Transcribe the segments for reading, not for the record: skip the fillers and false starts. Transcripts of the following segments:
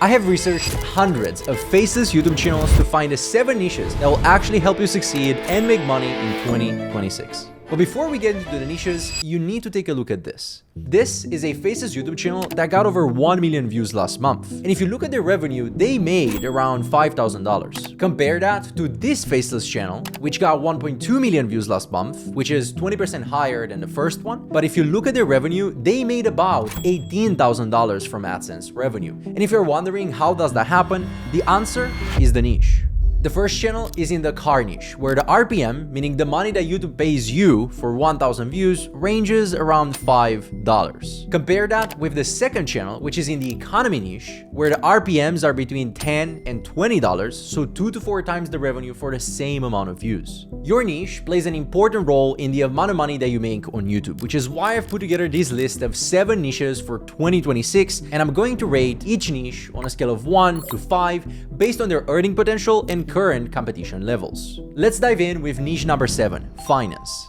I have researched hundreds of faceless YouTube channels to find the 7 niches that will actually help you succeed and make money in 2026. But before we get into the niches, you need to take a look at this. This is a faceless YouTube channel that got over 1 million views last month. And if you look at their revenue, they made around $5,000. Compare that to this faceless channel, which got 1.2 million views last month, which is 20% higher than the first one. But if you look at their revenue, they made about $18,000 from AdSense revenue. And if you're wondering how does that happen, the answer is the niche. The first channel is in the car niche, where the RPM, meaning the money that YouTube pays you for 1,000 views, ranges around $5. Compare that with the second channel, which is in the economy niche, where the RPMs are between $10 and $20, so 2 to 4 times the revenue for the same amount of views. Your niche plays an important role in the amount of money that you make on YouTube, which is why I've put together this list of 7 niches for 2026, and I'm going to rate each niche on a scale of 1 to 5 based on their earning potential and current competition levels. Let's dive in with niche number 7, finance.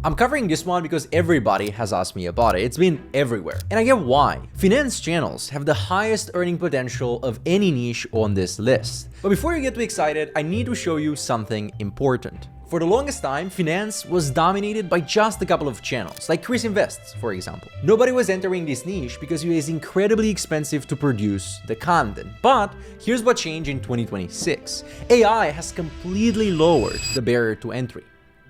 I'm covering this one because everybody has asked me about it. It's been everywhere. And I get why. Finance channels have the highest earning potential of any niche on this list. But before you get too excited, I need to show you something important. For the longest time, finance was dominated by just a couple of channels, like Chris Invests, for example. Nobody was entering this niche because it is incredibly expensive to produce the content. But here's what changed in 2026. AI has completely lowered the barrier to entry.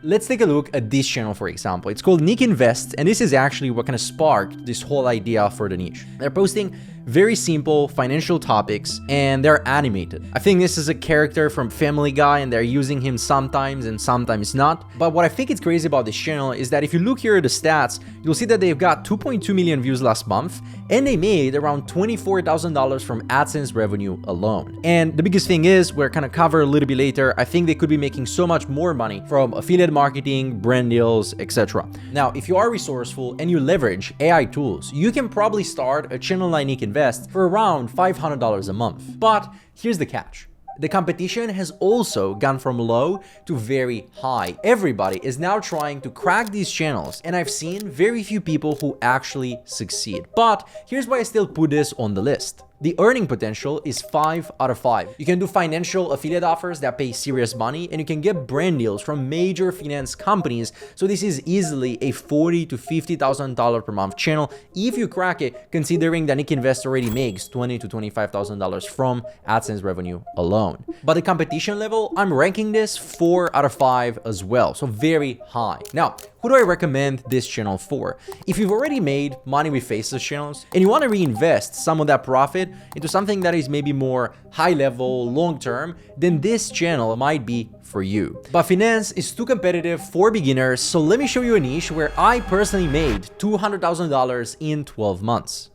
Let's take a look at this channel, for example. It's called Nick Invests, and this is actually what kind of sparked this whole idea for the niche. They're posting very simple financial topics, and they're animated. I think this is a character from Family Guy, and they're using him sometimes and sometimes not. But what I think is crazy about this channel is that if you look here at the stats, you'll see that they've got 2.2 million views last month, and they made around $24,000 from AdSense revenue alone. And the biggest thing is, we're gonna cover a little bit later, I think they could be making so much more money from affiliate marketing, brand deals, etc. Now, if you are resourceful and you leverage AI tools, you can probably start a channel like Nick Invests for around $500 a month. But here's the catch. The competition has also gone from low to very high. Everybody is now trying to crack these channels, and I've seen very few people who actually succeed. But here's why I still put this on the list. The earning potential is 5 out of 5. You can do financial affiliate offers that pay serious money, and you can get brand deals from major finance companies. So this is easily a $40,000 to $50,000 per month channel if you crack it, considering that Nick Invest already makes $20,000 to $25,000 from AdSense revenue alone. But the competition level, I'm ranking this 4 out of 5 as well, so very high. Now, who do I recommend this channel for? If you've already made money with faceless channels and you want to reinvest some of that profit into something that is maybe more high level, long term, then this channel might be for you. But finance is too competitive for beginners, so let me show you a niche where I personally made $200,000 in 12 months.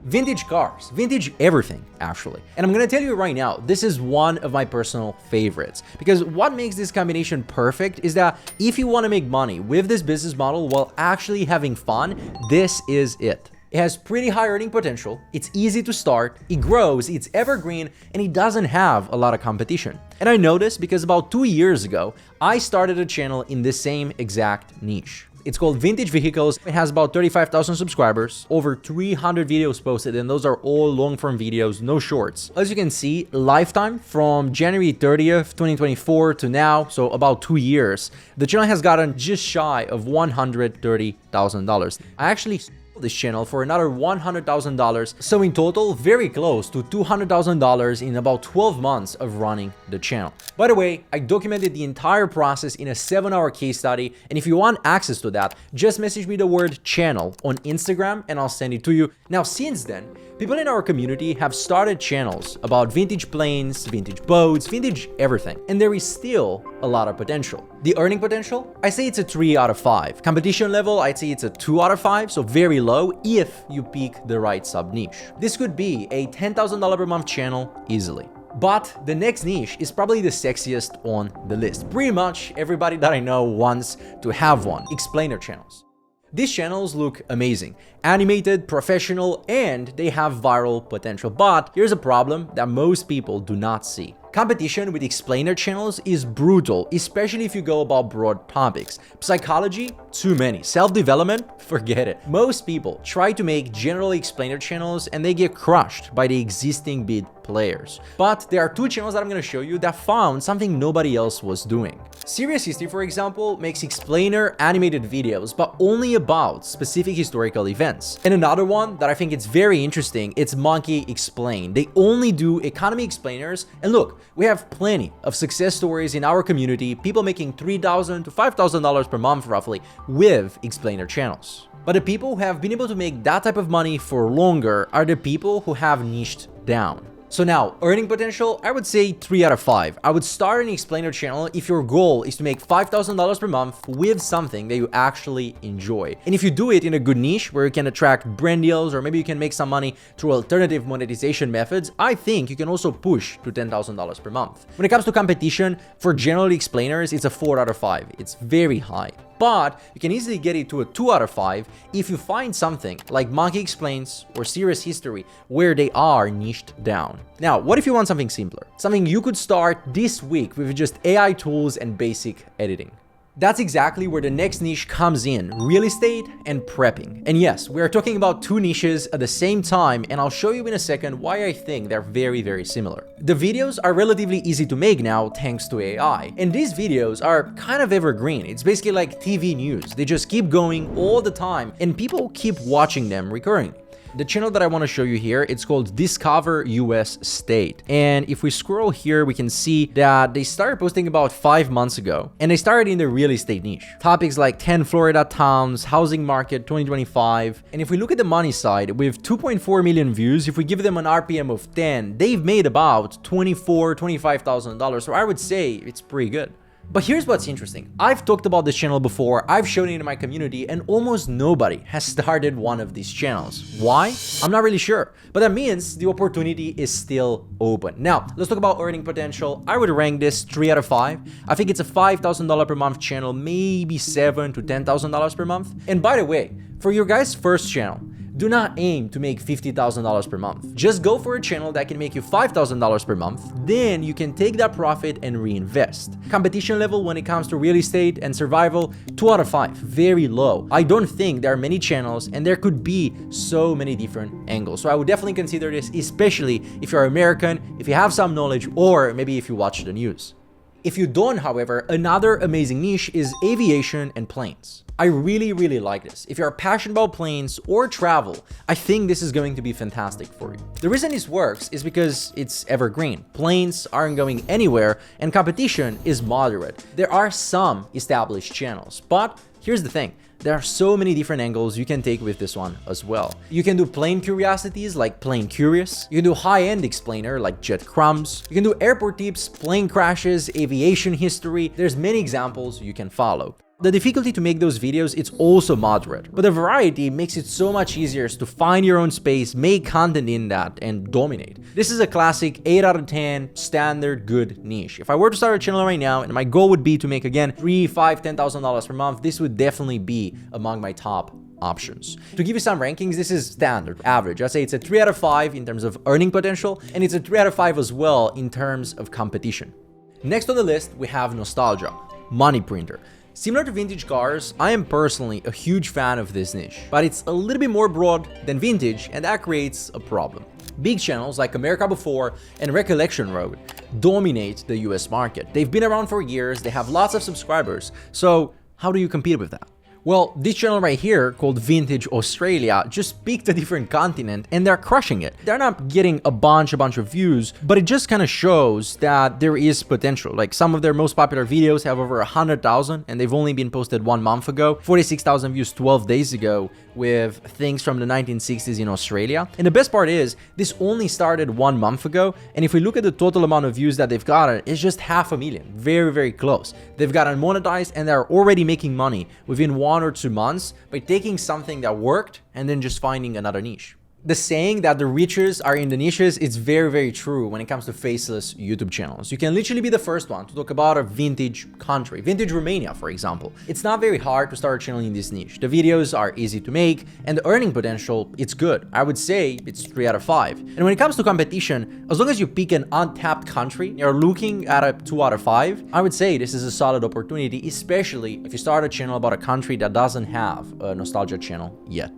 Vintage cars, vintage everything, actually. And I'm gonna tell you right now, this is one of my personal favorites, because what makes this combination perfect is that if you want to make money with this business model while actually having fun, this is it. It has pretty high earning potential, it's easy to start, it grows, it's evergreen, and it doesn't have a lot of competition. And I know this because about 2 years ago, I started a channel in the same exact niche. It's called Vintage Vehicles. It has about 35,000 subscribers, over 300 videos posted, and those are all long-form videos, no shorts. As you can see, lifetime from January 30th, 2024 to now, so about 2 years, the channel has gotten just shy of $130,000. I actually this channel for another $100,000, so in total very close to $200,000 in about 12 months of running the channel. By the way, I documented the entire process in a 7-hour case study, and if you want access to that, just message me the word channel on Instagram and I'll send it to you. Now, since then, people in our community have started channels about vintage planes, vintage boats, vintage everything, and there is still a lot of potential. The earning potential, I say it's a 3 out of 5. Competition level, I'd say it's a 2 out of 5, so very low if you pick the right sub niche. This could be a $10,000 per month channel easily. But the next niche is probably the sexiest on the list. Pretty much everybody that I know wants to have one, explainer channels. These channels look amazing, animated, professional, and they have viral potential. But here's a problem that most people do not see. Competition with explainer channels is brutal, especially if you go about broad topics. Psychology, too many. Self-development, forget it. Most people try to make general explainer channels and they get crushed by the existing big players. But there are two channels that I'm going to show you that found something nobody else was doing. Serious History, for example, makes explainer animated videos, but only about specific historical events. And another one that I think it's very interesting, it's Monkey Explain. They only do economy explainers, and look, we have plenty of success stories in our community, people making $3,000 to $5,000 per month roughly with explainer channels. But the people who have been able to make that type of money for longer are the people who have niched down. So now, earning potential, I would say 3 out of 5. I would start an explainer channel if your goal is to make $5,000 per month with something that you actually enjoy. And if you do it in a good niche where you can attract brand deals or maybe you can make some money through alternative monetization methods, I think you can also push to $10,000 per month. When it comes to competition, for general explainers, it's a 4 out of 5. It's very high. But you can easily get it to a 2 out of 5 if you find something like Monkey Explains or Serious History where they are niched down. Now, what if you want something simpler? Something you could start this week with just AI tools and basic editing. That's exactly where the next niche comes in, real estate and prepping. And yes, we are talking about two niches at the same time, and I'll show you in a second why I think they're very, very similar. The videos are relatively easy to make now thanks to AI, and these videos are kind of evergreen. It's basically like TV news. They just keep going all the time, and people keep watching them recurringly. The channel that I want to show you here, it's called Discover US State. And if we scroll here, we can see that they started posting about 5 months ago. And they started in the real estate niche. Topics like 10 Florida towns, housing market 2025. And if we look at the money side, with 2.4 million views, if we give them an RPM of 10, they've made about $24,000, $25,000. So I would say it's pretty good. But here's what's interesting. I've talked about this channel before, I've shown it in my community, and almost nobody has started one of these channels. Why? I'm not really sure, but that means the opportunity is still open. Now, let's talk about earning potential. I would rank this 3 out of 5. I think it's a $5,000 per month channel, maybe $7,000 to $10,000 per month. And by the way, for your guys' first channel, do not aim to make $50,000 per month. Just go for a channel that can make you $5,000 per month. Then you can take that profit and reinvest. Competition level when it comes to real estate and survival, 2 out of 5, very low. I don't think there are many channels and there could be so many different angles. So I would definitely consider this, especially if you're American, if you have some knowledge, or maybe if you watch the news. If you don't, however, another amazing niche is aviation and planes. I really like this. If you're passionate about planes or travel, I think this is going to be fantastic for you. The reason this works is because it's evergreen. Planes aren't going anywhere and competition is moderate. There are some established channels, but here's the thing. There are so many different angles you can take with this one as well. You can do plane curiosities like Plane Curious. You can do high-end explainer like Jet Crumbs. You can do airport tips, plane crashes, aviation history. There's many examples you can follow. The difficulty to make those videos, it's also moderate, but the variety makes it so much easier to find your own space, make content in that, and dominate. This is a classic 8 out of 10 standard good niche. If I were to start a channel right now and my goal would be to make again $3,000, $5,000, $10,000 per month, this would definitely be among my top options. To give you some rankings, this is standard, average. I'd say it's a 3 out of 5 in terms of earning potential, and it's a 3 out of 5 as well in terms of competition. Next on the list, we have Nostalgia, money printer. Similar to vintage cars, I am personally a huge fan of this niche, but it's a little bit more broad than vintage, and that creates a problem. Big channels like America Before and Recollection Road dominate the US market. They've been around for years, they have lots of subscribers, so how do you compete with that? Well, this channel right here, called Vintage Australia, just picked a different continent and they're crushing it. They're not getting a bunch of views, but it just kind of shows that there is potential. Like some of their most popular videos have over 100,000 and they've only been posted 1 month ago, 46,000 views 12 days ago with things from the 1960s in Australia. And the best part is, this only started 1 month ago, and if we look at the total amount of views that they've gotten, it's just 500,000, very close. They've gotten monetized and they're already making money within 1 or 2 months by taking something that worked and then just finding another niche. The saying that the riches are in the niches is very, very true when it comes to faceless YouTube channels. You can literally be the first one to talk about a vintage country, vintage Romania, for example. It's not very hard to start a channel in this niche. The videos are easy to make and the earning potential, it's good. I would say it's 3 out of 5. And when it comes to competition, as long as you pick an untapped country, you're looking at a 2 out of 5, I would say this is a solid opportunity, especially if you start a channel about a country that doesn't have a nostalgia channel yet.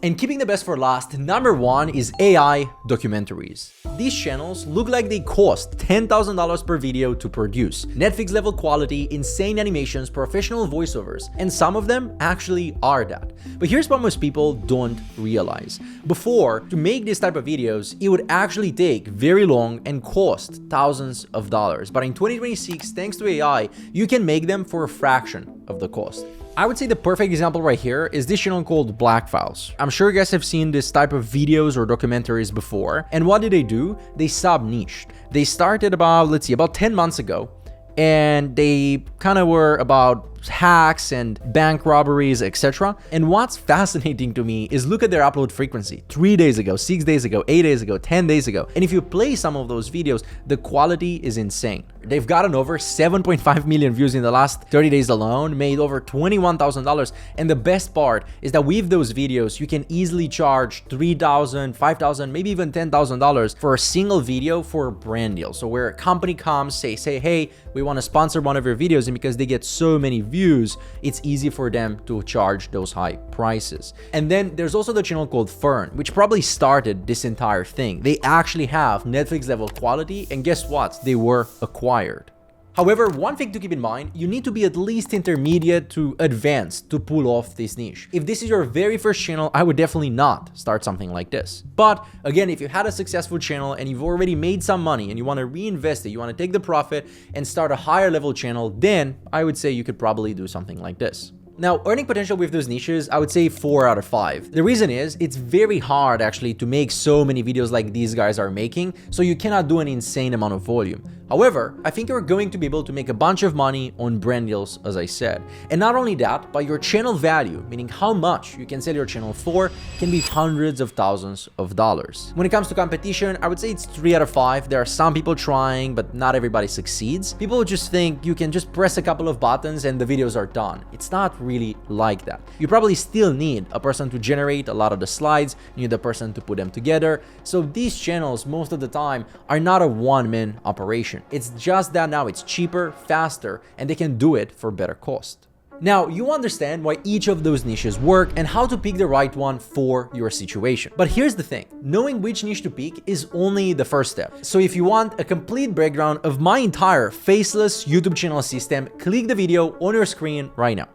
And keeping the best for last, number 1 is AI documentaries. These channels look like they cost $10,000 per video to produce. Netflix level quality, insane animations, professional voiceovers, and some of them actually are that. But here's what most people don't realize. Before, to make this type of videos, it would actually take very long and cost thousands of dollars. But in 2026, thanks to AI, you can make them for a fraction of the cost. I would say the perfect example right here is this channel called Black Files. I'm sure you guys have seen this type of videos or documentaries before. And what did they do? They sub-niched. They started about 10 months ago. And they kind of were about hacks and bank robberies, etc. And what's fascinating to me is look at their upload frequency. 3 days ago, 6 days ago, 8 days ago, 10 days ago. And if you play some of those videos, the quality is insane. They've gotten over 7.5 million views in the last 30 days alone, made over $21,000. And the best part is that with those videos, you can easily charge $3,000, $5,000, maybe even $10,000 for a single video for a brand deal. So where a company comes, say, hey, we want to sponsor one of your videos, and because they get so many views, it's easy for them to charge those high prices. And then there's also the channel called Fern, which probably started this entire thing. They actually have Netflix level quality, and guess what? They were acquired. However, one thing to keep in mind, you need to be at least intermediate to advanced to pull off this niche. If this is your very first channel, I would definitely not start something like this. But again, if you had a successful channel and you've already made some money and you want to reinvest it, you want to take the profit and start a higher level channel, then I would say you could probably do something like this. Now, earning potential with those niches, I would say 4 out of 5. The reason is it's very hard actually to make so many videos like these guys are making, so you cannot do an insane amount of volume. However, I think you're going to be able to make a bunch of money on brand deals, as I said. And not only that, but your channel value, meaning how much you can sell your channel for, can be hundreds of thousands of dollars. When it comes to competition, I would say it's 3 out of 5. There are some people trying, but not everybody succeeds. People just think you can just press a couple of buttons and the videos are done. It's not really like that. You probably still need a person to generate a lot of the slides, you need a person to put them together. So these channels, most of the time, are not a one-man operation. It's just that now it's cheaper, faster, and they can do it for better cost. Now, you understand why each of those niches work and how to pick the right one for your situation. But here's the thing, knowing which niche to pick is only the first step. So if you want a complete breakdown of my entire faceless YouTube channel system, click the video on your screen right now.